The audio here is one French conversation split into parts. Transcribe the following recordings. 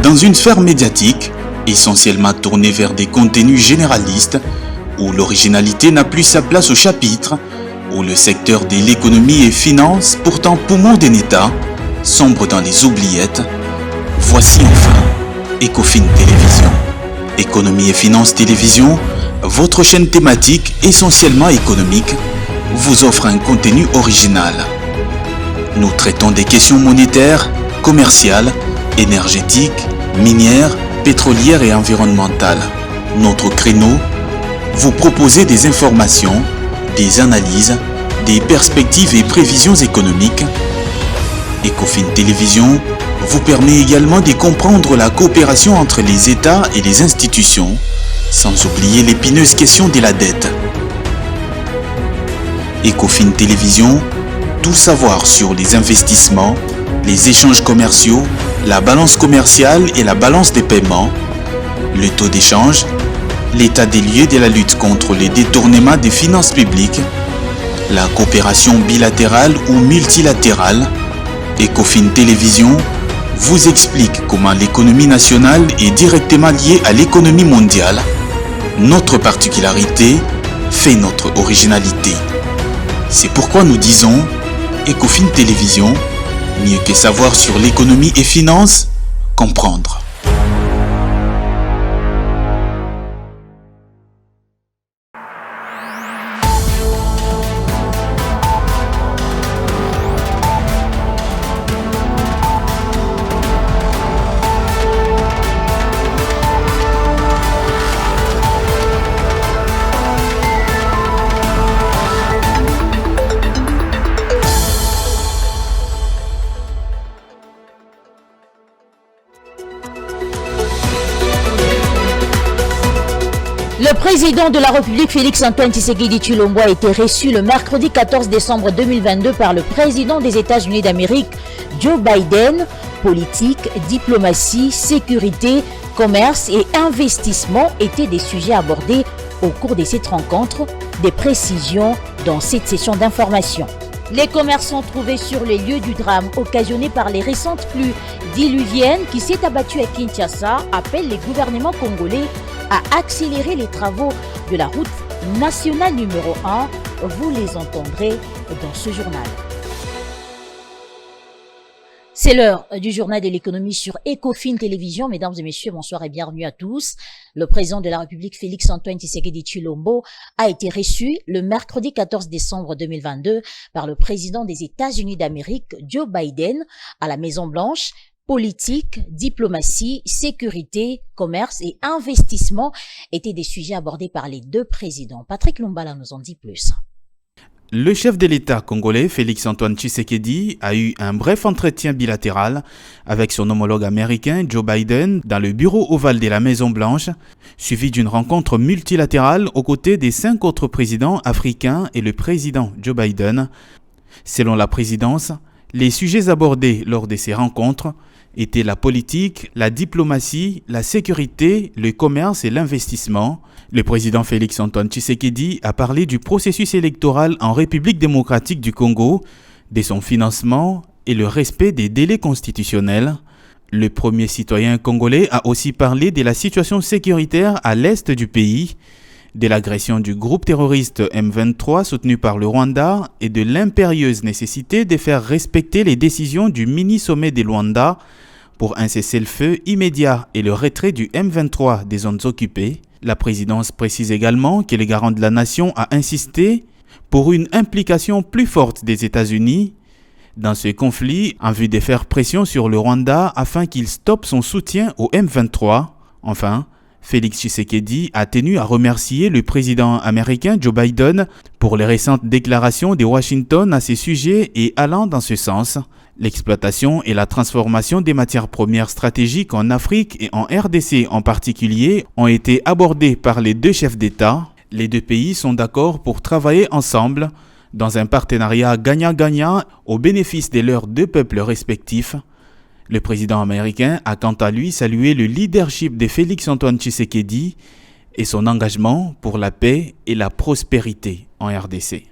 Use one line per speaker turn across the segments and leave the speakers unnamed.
Dans une sphère médiatique, essentiellement tournée vers des contenus généralistes, où l'originalité n'a plus sa place au chapitre, où le secteur de l'économie et finance, pourtant poumon d'un État, sombre dans les oubliettes, voici enfin Ecofin Télévision. Économie et finance télévision, votre chaîne thématique essentiellement économique, vous offre un contenu original. Nous traitons des questions monétaires, commerciales, énergétiques, minières, pétrolières et environnementales. Notre créneau, vous proposer des informations, des analyses, des perspectives et prévisions économiques. Ecofin Télévision vous permet également de comprendre la coopération entre les États et les institutions, sans oublier l'épineuse question de la dette. Ecofin Télévision, tout savoir sur les investissements, les échanges commerciaux, la balance commerciale et la balance des paiements, le taux d'échange, l'état des lieux de la lutte contre les détournements des finances publiques, la coopération bilatérale ou multilatérale. Ecofin Télévision vous explique comment l'économie nationale est directement liée à l'économie mondiale. Notre particularité fait notre originalité. C'est pourquoi nous disons Ecofin Télévision, mieux que savoir sur l'économie et finance, comprendre.
Le président de la République, Félix-Antoine Tshisekedi Tshilombo, a été reçu le mercredi 14 décembre 2022 par le président des États-Unis d'Amérique, Joe Biden. Politique, diplomatie, sécurité, commerce et investissement étaient des sujets abordés au cours de cette rencontre. Des précisions dans cette session d'information. Les commerçants trouvés sur les lieux du drame occasionné par les récentes pluies diluviennes qui s'est abattues à Kinshasa appellent les gouvernements congolais à accélérer les travaux de la route nationale numéro 1. Vous les entendrez dans ce journal. C'est l'heure du journal de l'économie sur Ecofin Télévision. Mesdames et messieurs, bonsoir et bienvenue à tous. Le président de la République, Félix-Antoine Tshisekedi Tshilombo, a été reçu le mercredi 14 décembre 2022 par le président des États-Unis d'Amérique, Joe Biden, à la Maison-Blanche. Politique, diplomatie, sécurité, commerce et investissement étaient des sujets abordés par les deux présidents. Patrick Lumbala nous en dit plus.
Le chef de l'État congolais, Félix-Antoine Tshisekedi, a eu un bref entretien bilatéral avec son homologue américain, Joe Biden, dans le bureau ovale de la Maison-Blanche, suivi d'une rencontre multilatérale aux côtés des 5 autres présidents africains et le président Joe Biden. Selon la présidence, les sujets abordés lors de ces rencontres étaient la politique, la diplomatie, la sécurité, le commerce et l'investissement. Le président Félix-Antoine Tshisekedi a parlé du processus électoral en République démocratique du Congo, de son financement et le respect des délais constitutionnels. Le premier citoyen congolais a aussi parlé de la situation sécuritaire à l'est du pays, de l'agression du groupe terroriste M23 soutenu par le Rwanda et de l'impérieuse nécessité de faire respecter les décisions du mini-sommet de Luanda pour un cessez-le-feu immédiat et le retrait du M23 des zones occupées. La présidence précise également que le garant de la nation a insisté pour une implication plus forte des États-Unis dans ce conflit en vue de faire pression sur le Rwanda afin qu'il stoppe son soutien au M23. Enfin, Félix Tshisekedi a tenu à remercier le président américain Joe Biden pour les récentes déclarations de Washington à ces sujets et allant dans ce sens. L'exploitation et la transformation des matières premières stratégiques en Afrique et en RDC en particulier ont été abordées par les deux chefs d'État. Les deux pays sont d'accord pour travailler ensemble dans un partenariat gagnant-gagnant au bénéfice de leurs deux peuples respectifs. Le président américain a quant à lui salué le leadership de Félix-Antoine Tshisekedi et son engagement pour la paix et la prospérité en RDC.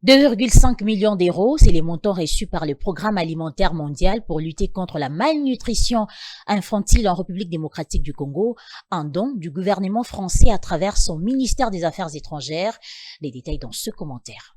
2,5 millions d'euros, c'est les montants reçus par le Programme alimentaire mondial pour lutter contre la malnutrition infantile en République démocratique du Congo, un don du gouvernement français à travers son ministère des Affaires étrangères. Les détails dans ce commentaire.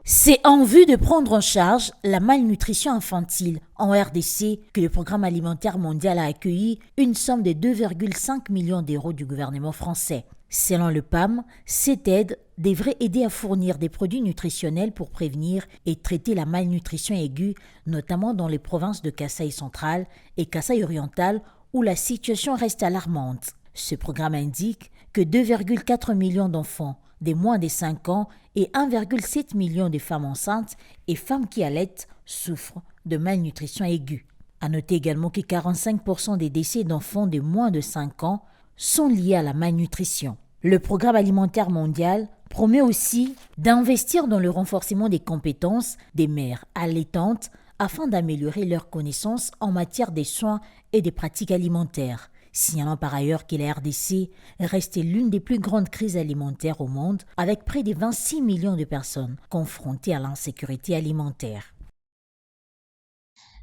C'est en vue de prendre en charge la malnutrition infantile en RDC que le Programme alimentaire mondial a accueilli une somme de 2,5 millions d'euros du gouvernement français. Selon le PAM, cette aide devrait aider à fournir des produits nutritionnels pour prévenir et traiter la malnutrition aiguë, notamment dans les provinces de Kasaï central et Kasaï oriental où la situation reste alarmante. Ce programme indique que 2,4 millions d'enfants des moins de 5 ans et 1,7 million de femmes enceintes et femmes qui allaitent souffrent de malnutrition aiguë. À noter également que 45% des décès d'enfants de moins de 5 ans sont liés à la malnutrition. Le Programme alimentaire mondial promet aussi d'investir dans le renforcement des compétences des mères allaitantes afin d'améliorer leurs connaissances en matière des soins et des pratiques alimentaires. Signalant par ailleurs que la RDC reste l'une des plus grandes crises alimentaires au monde, avec près de 26 millions de personnes confrontées à l'insécurité alimentaire.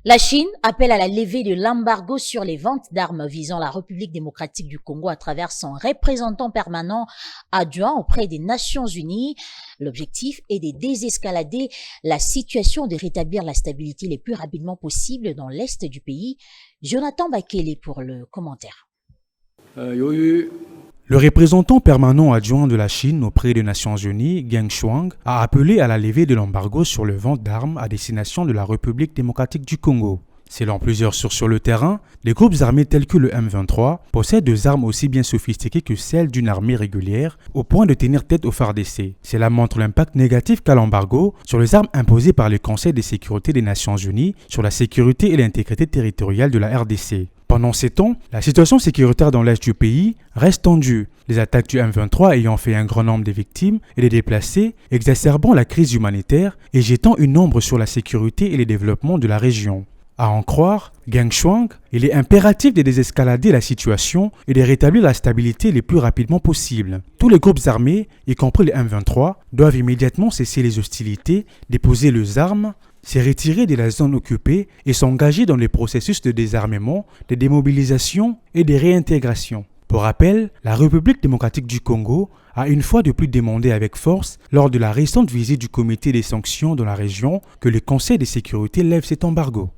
La Chine appelle à la levée de l'embargo sur les ventes d'armes visant la République démocratique du Congo à travers son représentant permanent adjoint auprès des Nations Unies. L'objectif est de désescalader la situation, de rétablir la stabilité le plus rapidement possible dans l'est du pays. Jonathan Bakele pour le commentaire.
Le représentant permanent adjoint de la Chine auprès des Nations Unies, Geng Shuang, a appelé à la levée de l'embargo sur le vente d'armes à destination de la République démocratique du Congo. Selon plusieurs sources sur le terrain, les groupes armés tels que le M23 possèdent des armes aussi bien sophistiquées que celles d'une armée régulière, au point de tenir tête au FARDC. Cela montre l'impact négatif qu'a l'embargo sur les armes imposées par le Conseil de sécurité des Nations Unies sur la sécurité et l'intégrité territoriale de la RDC. Pendant ces temps, la situation sécuritaire dans l'est du pays reste tendue, les attaques du M23 ayant fait un grand nombre de victimes et de déplacés, exacerbant la crise humanitaire et jetant une ombre sur la sécurité et le développement de la région. À en croire Geng Shuang, il est impératif de désescalader la situation et de rétablir la stabilité le plus rapidement possible. Tous les groupes armés, y compris les M23, doivent immédiatement cesser les hostilités, déposer leurs armes, se retirer de la zone occupée et s'engager dans les processus de désarmement, de démobilisation et de réintégration. Pour rappel, la République démocratique du Congo a une fois de plus demandé avec force, lors de la récente visite du comité des sanctions dans la région, que le Conseil de sécurité lève cet embargo.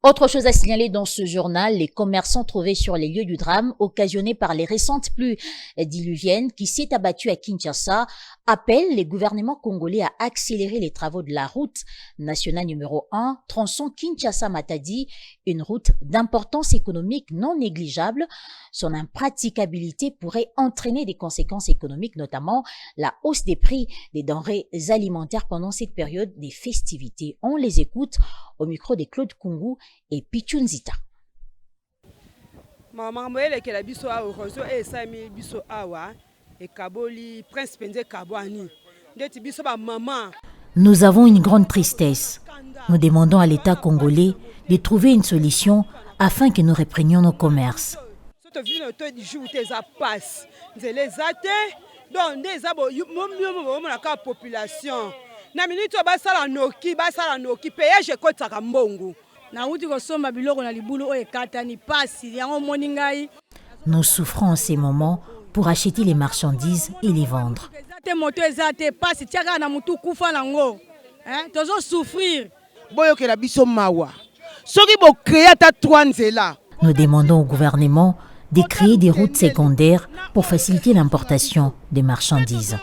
Autre chose à signaler dans ce journal, les commerçants trouvés sur les lieux du drame occasionnés par les récentes pluies diluviennes qui s'est abattues à Kinshasa appellent les gouvernements congolais à accélérer les travaux de la route nationale numéro 1, tronçon Kinshasa-Matadi, une route d'importance économique non négligeable. Son impraticabilité pourrait entraîner des conséquences économiques, notamment la hausse des prix des denrées alimentaires pendant cette période des festivités. On les écoute au micro de Claude Kungu et Pichu Nzita. Nous avons une grande tristesse. Nous demandons à l'État congolais de trouver une solution afin que nous reprenions nos commerces. Nous souffrons en ces moments pour acheter les marchandises et les vendre. Nous demandons au gouvernement de créer des routes secondaires pour faciliter l'importation des marchandises.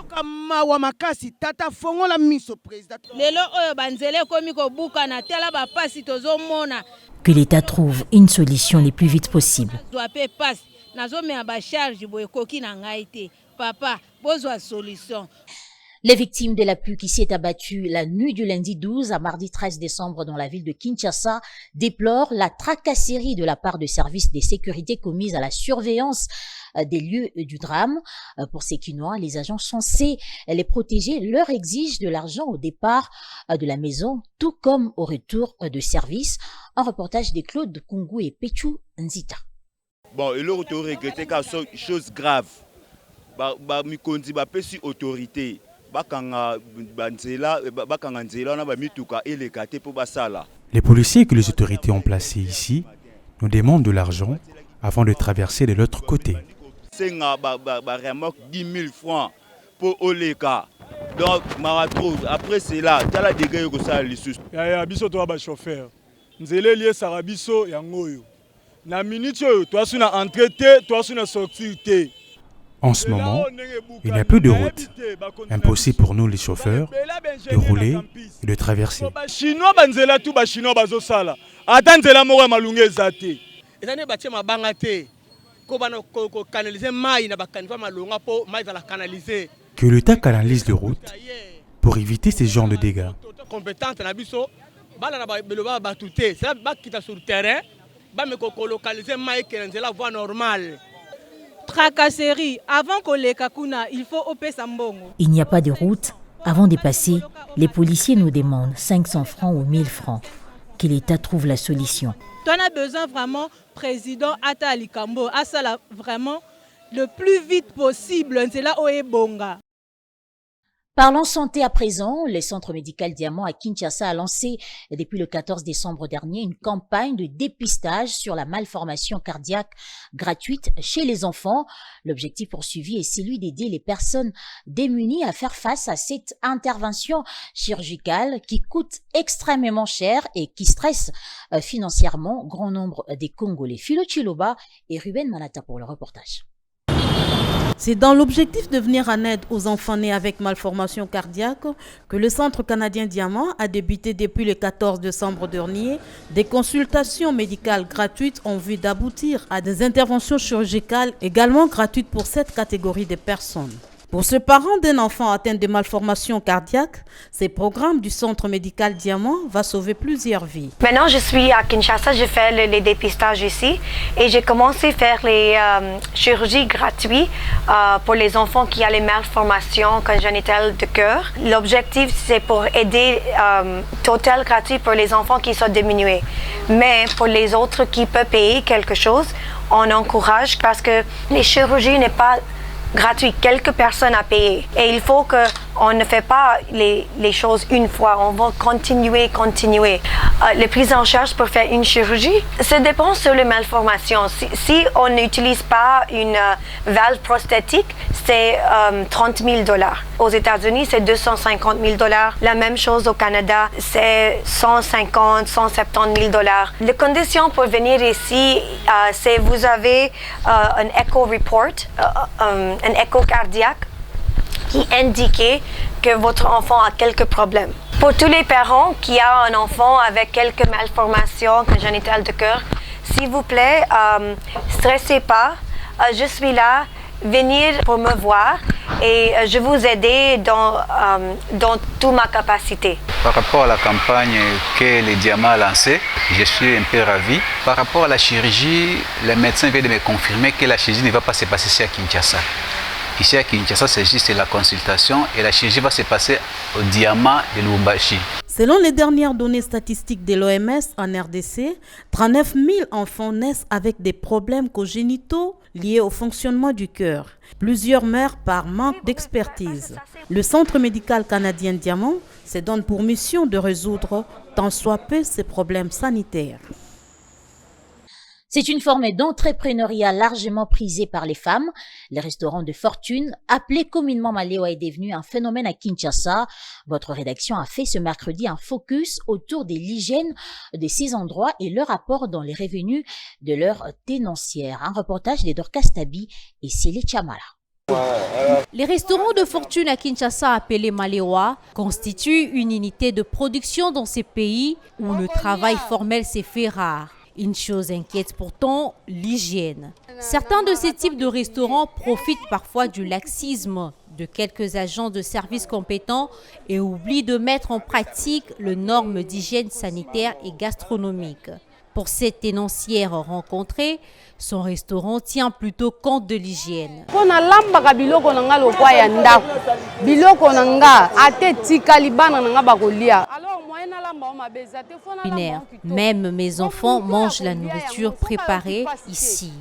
Que l'État trouve une solution le plus vite possible. Les victimes de la pluie qui s'est abattue la nuit du lundi 12 à mardi 13 décembre dans la ville de Kinshasa déplorent la tracasserie de la part de services de sécurité commise à la surveillance des lieux du drame. Pour ces Quinois, les agents censés les protéger leur exigent de l'argent au départ de la maison, tout comme au retour de service. Un reportage de Claude Kungu et Pichu Nzita.
Bon, il aurait regretté quelque chose de grave. ba mikonzi ba pesi autorité bakanga banzela bakanga nzela na ba mituka elekate pour basala.
Les policiers que les autorités ont placés ici nous demandent de l'argent avant de traverser de l'autre côté.
C'est remorque 10 000 francs pour Oleka. Donc, après cela, tu as la dégâts que ça a l'issue.
Il y a un chauffeur. Nous avons lié Sarabiso et Angoyo. Na minute, tu as une entrée, tu as une sortie.
En ce moment, il n'y a plus de route. Impossible pour nous les chauffeurs de rouler et de traverser.
Chinois banzela tout ba chinois bazosala. Atanzela moko malunge zate.
Ezane batie mabanga te. Ko bana ko canaliser mai na bakanifa malunga po mai va la canaliser.
Que l'État canalise les routes pour éviter ce genre de dégâts.
Compétente na biso bala na ba beloba batute. C'est ba kita sur terrain. Ba me ko localiser mai kenzela voie normale.
Tracasserie, avant qu'on les kakuna, il faut opérer Sambongo.
Il n'y a pas de route. Avant de passer, les policiers nous demandent 500 francs ou 1000 francs. Que l'État trouve la solution.
Tu en as besoin vraiment, président Ata Alikambo, à ça là, vraiment le plus vite possible. C'est là où est Bonga.
Parlons santé à présent. Le Centre médical Diamant à Kinshasa a lancé depuis le 14 décembre dernier une campagne de dépistage sur la malformation cardiaque gratuite chez les enfants. L'objectif poursuivi est celui d'aider les personnes démunies à faire face à cette intervention chirurgicale qui coûte extrêmement cher et qui stresse financièrement grand nombre des Congolais. Philo Chiloba et Ruben Manata pour le reportage.
C'est dans l'objectif de venir en aide aux enfants nés avec malformation cardiaque que le Centre canadien Diamant a débuté depuis le 14 décembre dernier des consultations médicales gratuites en vue d'aboutir à des interventions chirurgicales également gratuites pour cette catégorie de personnes. Pour ce parent d'un enfant atteint de malformation cardiaque, ce programme du Centre médical Diamant va sauver plusieurs vies.
Maintenant, je suis à Kinshasa, je fais les dépistages ici et j'ai commencé à faire les chirurgies gratuites pour les enfants qui ont les malformations congénitales de cœur. L'objectif, c'est pour aider total gratuit pour les enfants qui sont diminués. Mais pour les autres qui peuvent payer quelque chose, on encourage parce que les chirurgies n'est pas gratuit, quelques personnes à payer. Et il faut qu'on ne fait pas les choses une fois, on va continuer. Les prises en charge pour faire une chirurgie, ça dépend sur les malformations. Si on n'utilise pas une valve prosthétique, c'est 30 000 $. Aux États-Unis, c'est 250 000 $. La même chose au Canada, c'est 150 170 000 $. Les conditions pour venir ici, c'est vous avez un echo report, un écho cardiaque qui indique que votre enfant a quelques problèmes. Pour tous les parents qui ont un enfant avec quelques malformations congénitales de cœur, s'il vous plaît, stressez pas. Je suis là, venir pour me voir et je vous aider dans toute ma capacité.
Par rapport à la campagne que le Diamant a lancée, je suis un peu ravi. Par rapport à la chirurgie, le médecin vient de me confirmer que la chirurgie ne va pas se passer ici à Kinshasa. Ici à Kinshasa, c'est juste la consultation et la chirurgie va se passer au Diamant de Lubumbashi.
Selon les dernières données statistiques de l'OMS en RDC, 39 000 enfants naissent avec des problèmes congénitaux liés au fonctionnement du cœur. Plusieurs meurent par manque d'expertise. Le Centre médical canadien Diamant se donne pour mission de résoudre tant soit peu ces problèmes sanitaires.
C'est une forme d'entrepreneuriat largement prisée par les femmes. Les restaurants de fortune, appelés communément Malewa, est devenu un phénomène à Kinshasa. Votre rédaction a fait ce mercredi un focus autour de l'hygiène de ces endroits et leur apport dans les revenus de leurs tenancières. Un reportage de Dorcas Tabi et Célie Chamala.
Les restaurants de fortune à Kinshasa, appelés Malewa, constituent une unité de production dans ces pays où le travail formel s'est fait rare. Une chose inquiète pourtant, l'hygiène. Certains de ces types de restaurants profitent parfois du laxisme de quelques agents de services compétents et oublient de mettre en pratique les normes d'hygiène sanitaire et gastronomique. Pour cette tenancière rencontrée, son restaurant tient plutôt compte de l'hygiène. Même mes enfants mangent la nourriture préparée ici.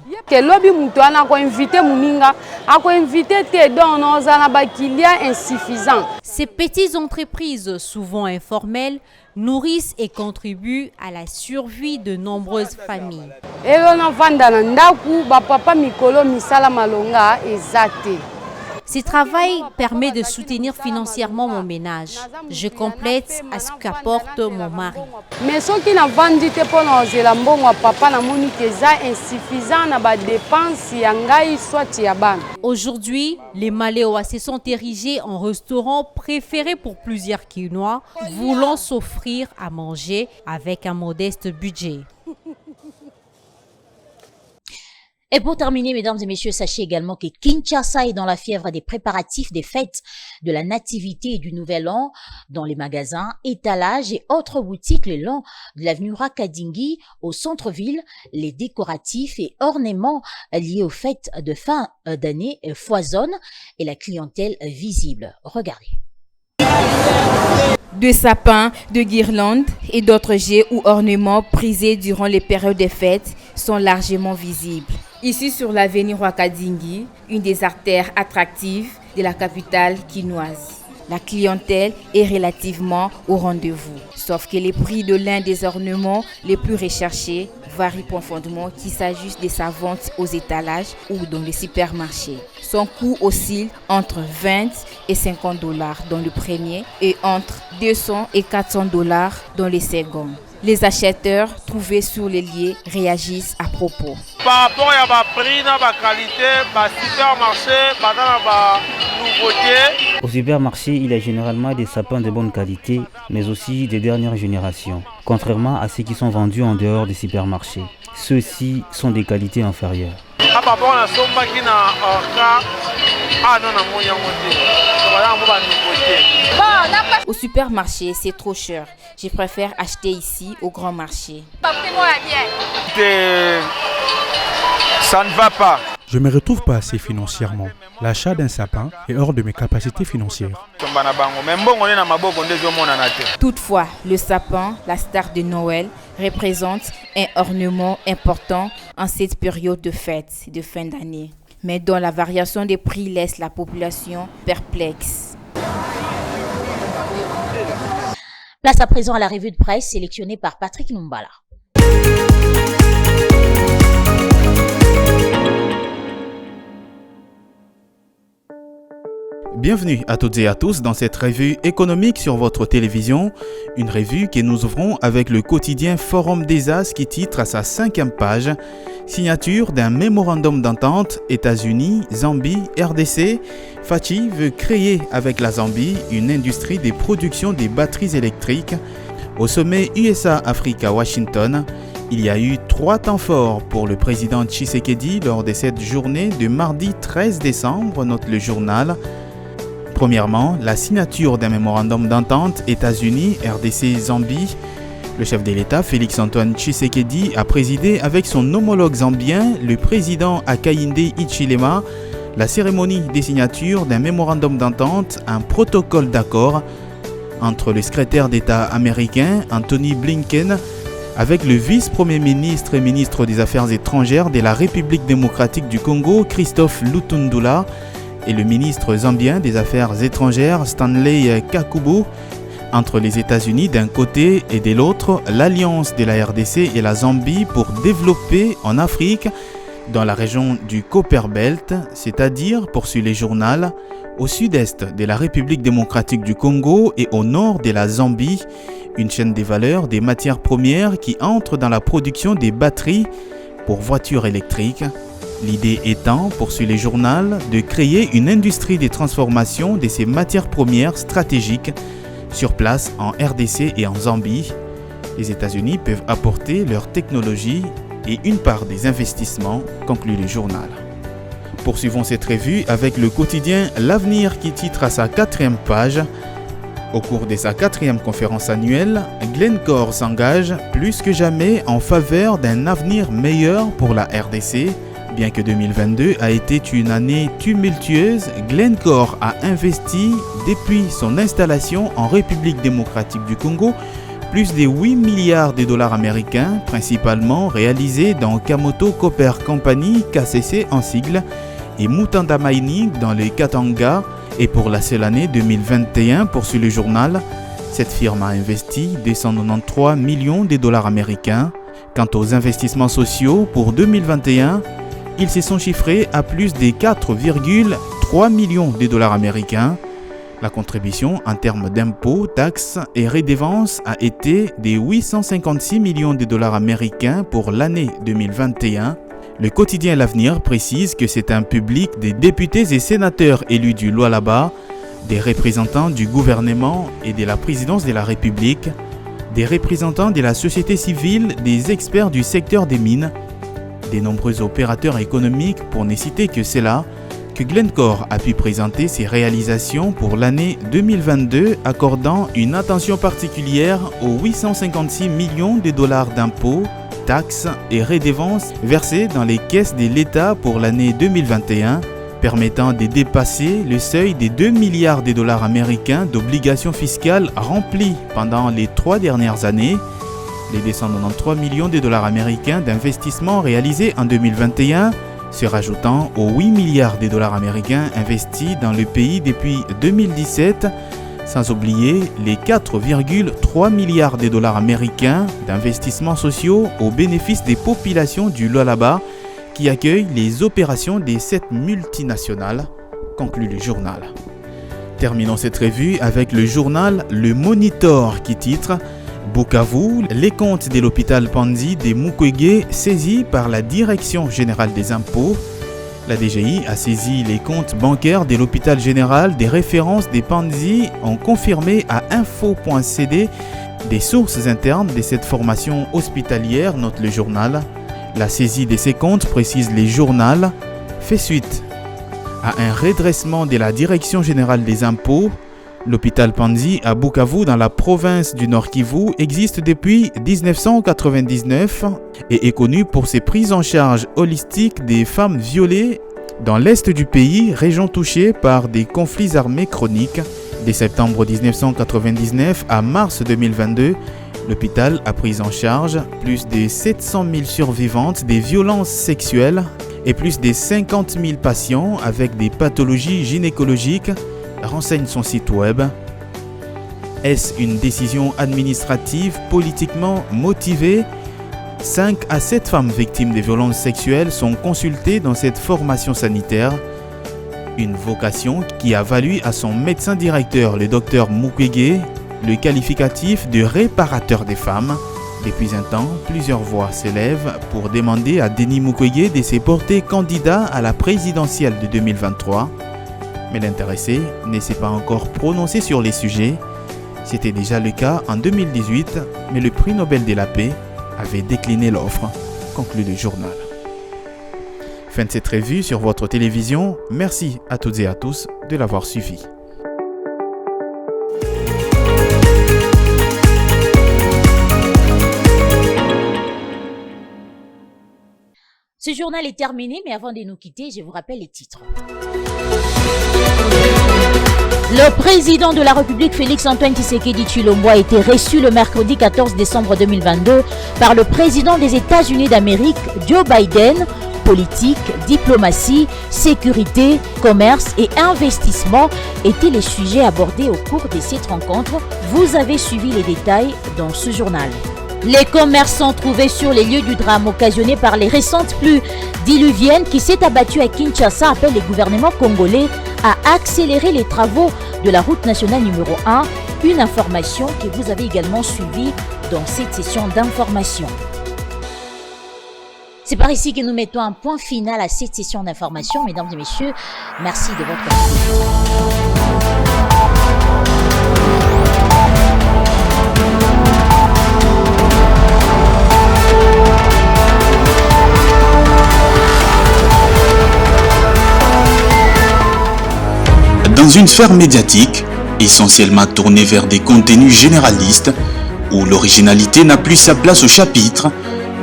Ces petites entreprises, souvent informelles, nourrissent et contribuent à la survie de nombreuses familles. Ce travail permet de soutenir financièrement mon ménage. Je complète à ce qu'apporte mon mari. Aujourd'hui, les Maléois se sont érigés en restaurant préféré pour plusieurs Quinois, voulant s'offrir à manger avec un modeste budget.
Et pour terminer, mesdames et messieurs, sachez également que Kinshasa est dans la fièvre des préparatifs des fêtes de la Nativité et du Nouvel An dans les magasins, étalages et autres boutiques le long de l'avenue Rakadingi au centre-ville. Les décoratifs et ornements liés aux fêtes de fin d'année foisonnent et la clientèle visible. Regardez.
De sapins, de guirlandes et d'autres jets ou ornements prisés durant les périodes des fêtes sont largement visibles. Ici sur l'avenue Rakadingi, une des artères attractives de la capitale quinoise. La clientèle est relativement au rendez-vous. Sauf que les prix de l'un des ornements les plus recherchés varient profondément, qu'il s'agisse de sa vente aux étalages ou dans les supermarchés. Son coût oscille entre 20 et 50 $ dans le premier et entre 200 et 400 $ dans les secondes. Les acheteurs trouvés sur les lieux réagissent à propos.
Par rapport à la prix, la qualité, le supermarché, la nouveauté.
Au supermarché, il y a généralement des sapins de bonne qualité, mais aussi des dernières générations, contrairement à ceux qui sont vendus en dehors des supermarchés. Ceux-ci sont des qualités inférieures.
Au supermarché, c'est trop cher. Je préfère acheter ici au grand marché.
Ça ne va pas.
Je ne me retrouve pas assez financièrement. L'achat d'un sapin est hors de mes capacités financières.
Toutefois, le sapin, la star de Noël, représente un ornement important en cette période de fête de fin d'année, mais dont la variation des prix laisse la population perplexe.
Place à présent à la revue de presse sélectionnée par Patrick Numbala.
Bienvenue à toutes et à tous dans cette revue économique sur votre télévision, une revue que nous ouvrons avec le quotidien Forum des As qui titre à sa 5e page « Signature d'un mémorandum d'entente États-Unis, Zambie, RDC ». Fachi veut créer avec la Zambie une industrie de production des batteries électriques. Au sommet USA-Afrique à Washington, il y a eu 3 temps forts pour le président Tshisekedi lors de cette journée de mardi 13 décembre, note le journal. Premièrement, la signature d'un mémorandum d'entente États-Unis, RDC, Zambie. Le chef de l'État, Félix-Antoine Tshisekedi, a présidé avec son homologue zambien, le président Hakainde Hichilema, la cérémonie des signatures d'un mémorandum d'entente, un protocole d'accord entre le secrétaire d'État américain, Anthony Blinken, avec le vice-premier ministre et ministre des Affaires étrangères de la République démocratique du Congo, Christophe Lutundula, et le ministre zambien des Affaires étrangères Stanley Kakubu. Entre les États-Unis d'un côté et de l'autre, l'alliance de la RDC et la Zambie pour développer en Afrique, dans la région du Copperbelt, c'est-à-dire, poursuit le journal, au sud-est de la République démocratique du Congo et au nord de la Zambie, une chaîne des valeurs des matières premières qui entre dans la production des batteries pour voitures électriques. L'idée étant, poursuit le journal, de créer une industrie de transformation de ces matières premières stratégiques sur place en RDC et en Zambie. Les États-Unis peuvent apporter leur technologie et une part des investissements, conclut le journal. Poursuivons cette revue avec le quotidien L'Avenir qui titre à sa 4e page. Au cours de sa 4e conférence annuelle, Glencore s'engage plus que jamais en faveur d'un avenir meilleur pour la RDC. Bien que 2022 a été une année tumultueuse, Glencore a investi depuis son installation en République démocratique du Congo plus de 8 milliards de dollars américains, principalement réalisés dans Kamoto Copper Company, KCC en sigle, et Mutanda Mining dans les Katanga. Et pour la seule année 2021, poursuit le journal, cette firme a investi 293 millions de dollars américains. Quant aux investissements sociaux, pour 2021, ils se sont chiffrés à plus de 4,3 millions de dollars américains. La contribution en termes d'impôts, taxes et redevances a été de 856 millions de dollars américains pour l'année 2021. Le quotidien L'Avenir précise que c'est un public des députés et sénateurs élus du Lualaba, des représentants du gouvernement et de la présidence de la République, des représentants de la société civile, des experts du secteur des mines, des nombreux opérateurs économiques, pour ne citer que cela, que Glencore a pu présenter ses réalisations pour l'année 2022, accordant une attention particulière aux 856 millions de dollars d'impôts, taxes et redevances versées dans les caisses de l'État pour l'année 2021, permettant de dépasser le seuil des 2 milliards de dollars américains d'obligations fiscales remplies pendant les 3 dernières années, les 293 millions de dollars américains d'investissements réalisés en 2021, se rajoutant aux 8 milliards de dollars américains investis dans le pays depuis 2017, sans oublier les 4,3 milliards de dollars américains d'investissements sociaux au bénéfice des populations du Lualaba qui accueillent les opérations des 7 multinationales, conclut le journal. Terminons cette revue avec le journal Le Monitor qui titre « Bukavu, les comptes de l'hôpital Panzi de Mukwege saisis par la Direction Générale des Impôts ». La DGI a saisi les comptes bancaires de l'hôpital général. Des références des Panzi ont confirmé à info.cd des sources internes de cette formation hospitalière, note le journal. La saisie de ces comptes, précise les journaux, fait suite à un redressement de la Direction Générale des Impôts. L'hôpital Panzi à Bukavu dans la province du Nord Kivu existe depuis 1999 et est connu pour ses prises en charge holistiques des femmes violées dans l'est du pays, région touchée par des conflits armés chroniques. De septembre 1999 à mars 2022, l'hôpital a pris en charge plus de 700 000 survivantes des violences sexuelles et plus de 50 000 patients avec des pathologies gynécologiques, renseigne son site web. Est-ce une décision administrative politiquement motivée ? 5 à 7 femmes victimes de violences sexuelles sont consultées dans cette formation sanitaire. Une vocation qui a valu à son médecin directeur, le docteur Mukwege, le qualificatif de réparateur des femmes. Depuis un temps, plusieurs voix s'élèvent pour demander à Denis Mukwege de se porter candidat à la présidentielle de 2023. Mais l'intéressé ne s'est pas encore prononcé sur les sujets. C'était déjà le cas en 2018, mais le prix Nobel de la paix avait décliné l'offre, conclut le journal. Fin de cette revue sur votre télévision. Merci à toutes et à tous de l'avoir suivi.
Ce journal est terminé, mais avant de nous quitter, je vous rappelle les titres. Le président de la République, Félix-Antoine Tshisekedi Tshilombo, a été reçu le mercredi 14 décembre 2022 par le président des États-Unis d'Amérique, Joe Biden. Politique, diplomatie, sécurité, commerce et investissement étaient les sujets abordés au cours de cette rencontre. Vous avez suivi les détails dans ce journal. Les commerçants trouvés sur les lieux du drame occasionné par les récentes pluies diluviennes qui s'est abattues à Kinshasa appellent le gouvernement congolais à accélérer les travaux de la route nationale numéro 1. Une information que vous avez également suivie dans cette session d'information. C'est par ici que nous mettons un point final à cette session d'information. Mesdames et messieurs, merci de votre écoute.
Dans une sphère médiatique, essentiellement tournée vers des contenus généralistes, où l'originalité n'a plus sa place au chapitre,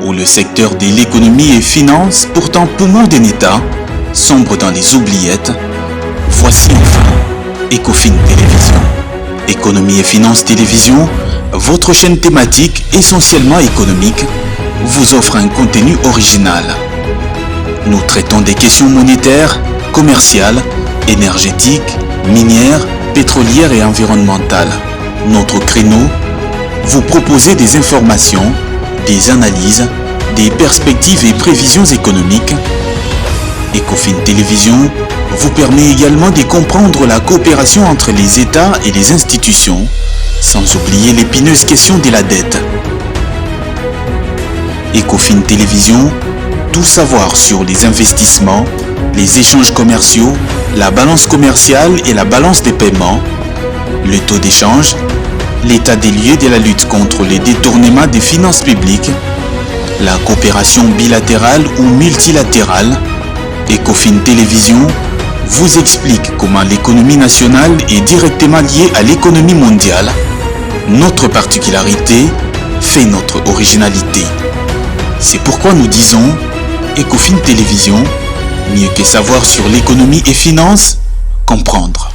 où le secteur de l'économie et finance, pourtant poumon d'un État, sombre dans les oubliettes, voici enfin Ecofin Télévision. Économie et finance télévision, votre chaîne thématique essentiellement économique, vous offre un contenu original. Nous traitons des questions monétaires, commerciales, énergétiques, minières, pétrolières et environnementales. Notre créneau, vous proposer des informations, des analyses, des perspectives et prévisions économiques. Ecofin Télévision vous permet également de comprendre la coopération entre les États et les institutions, sans oublier l'épineuse question de la dette. Ecofin Télévision, tout savoir sur les investissements, les échanges commerciaux, la balance commerciale et la balance des paiements, le taux d'échange, l'état des lieux de la lutte contre les détournements des finances publiques, la coopération bilatérale ou multilatérale. Ecofin Télévision vous explique comment l'économie nationale est directement liée à l'économie mondiale. Notre particularité fait notre originalité. C'est pourquoi nous disons Ecofin Télévision, mieux que savoir sur l'économie et finances, comprendre.